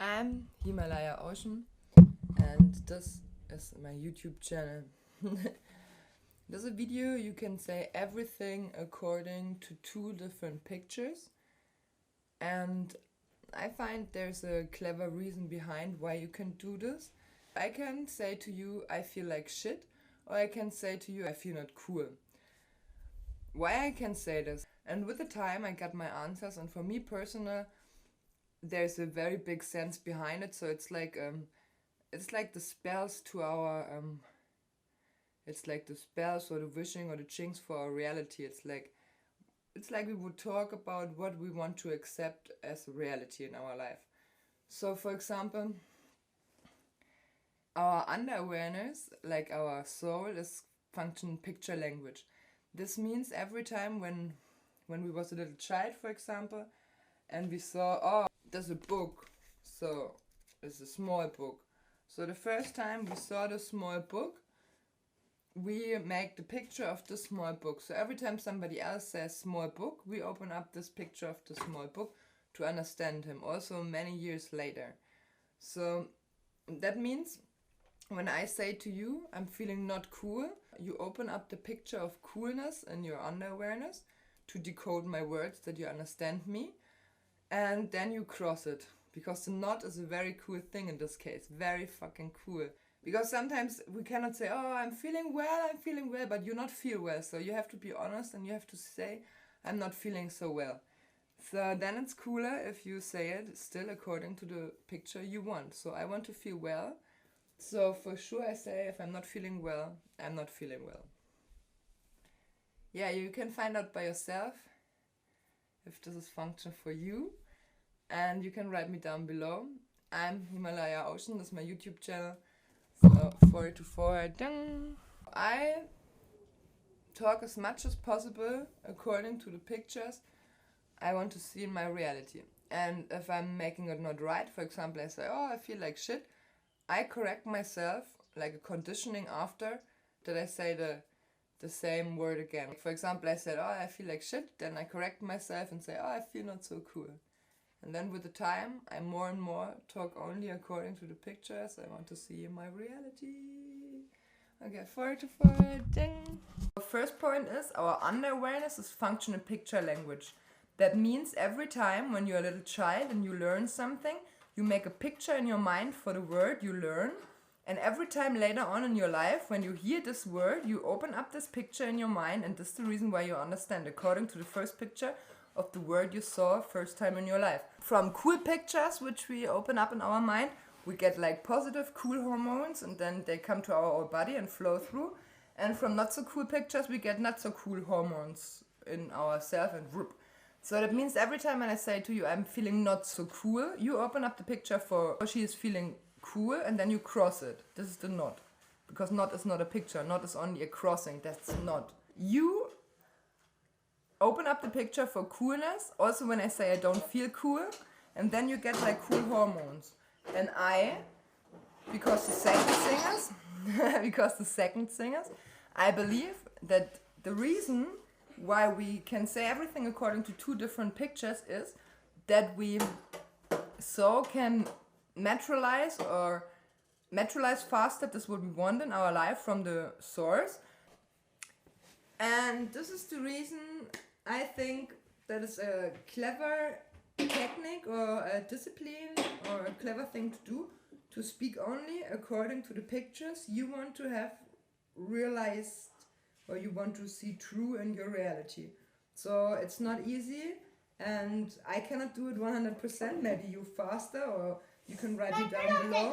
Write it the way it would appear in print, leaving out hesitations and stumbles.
I'm Himalaya Ocean, and this is my YouTube channel. There's a video you can say everything according to two different pictures, and I find there's a clever reason behind why you can do this. I can say to you, I feel like shit, or I can say to you, I feel not cool. Why I can say this? And with the time I got my answers, and for me personal, there's a very big sense behind it. So it's like the spells to our it's like the spells or the wishing or the chinks for our reality. It's like we would talk about what we want to accept as a reality in our life. So for example, our under-awareness, like our soul, is function picture language. This means every time when we was a little child, for example, and we saw, oh, there's a book, so it's a small book. So the first time we saw the small book, we make the picture of the small book. So every time somebody else says small book, we open up this picture of the small book to understand him, also many years later. So that means when I say to you, I'm feeling not cool, you open up the picture of coolness in your under-awareness to decode my words that you understand me. And then you cross it, because the knot is a very cool thing in this case, very fucking cool. Because sometimes we cannot say, oh, I'm feeling well, but you not feel well. So you have to be honest and you have to say, I'm not feeling so well. So then it's cooler if you say it still according to the picture you want. So I want to feel well. So for sure I say, if I'm not feeling well, I'm not feeling well. Yeah, you can find out by yourself if this is function for you. And you can write me down below. I'm Himalaya Ocean, that's my YouTube channel. So 4 ding. I talk as much as possible according to the pictures I want to see in my reality. And if I'm making it not right, for example, I say, oh, I feel like shit, I correct myself, like a conditioning after, that I say the same word again. For example, I said, oh, I feel like shit, then I correct myself and say, oh, I feel not so cool. And then with the time, I more and more talk only according to the pictures I want to see in my reality. Okay, 4 ding. The first point is our under-awareness is functional picture language. That means every time when you're a little child and you learn something, you make a picture in your mind for the word you learn. And every time later on in your life, when you hear this word, you open up this picture in your mind, and this is the reason why you understand according to the first picture of the word you saw first time in your life. From cool pictures which we open up in our mind, we get like positive cool hormones, and then they come to our whole body and flow through. And from not so cool pictures we get not so cool hormones in ourselves and whoop. So that means every time when I say to you, I'm feeling not so cool, you open up the picture for she is feeling cool, and then you cross it. This is the knot. Because knot is not a picture, knot is only a crossing, that's not. You open up the picture for coolness, also when I say I don't feel cool, and then you get like cool hormones. And because the second singers, I believe that the reason why we can say everything according to two different pictures is that we so can materialize faster this what we want in our life from the source. And this is the reason I think that is a clever technique or a discipline or a clever thing to do, to speak only according to the pictures you want to have realized or you want to see true in your reality. So it's not easy, and I cannot do it 100%, maybe you faster, or you can write me down below.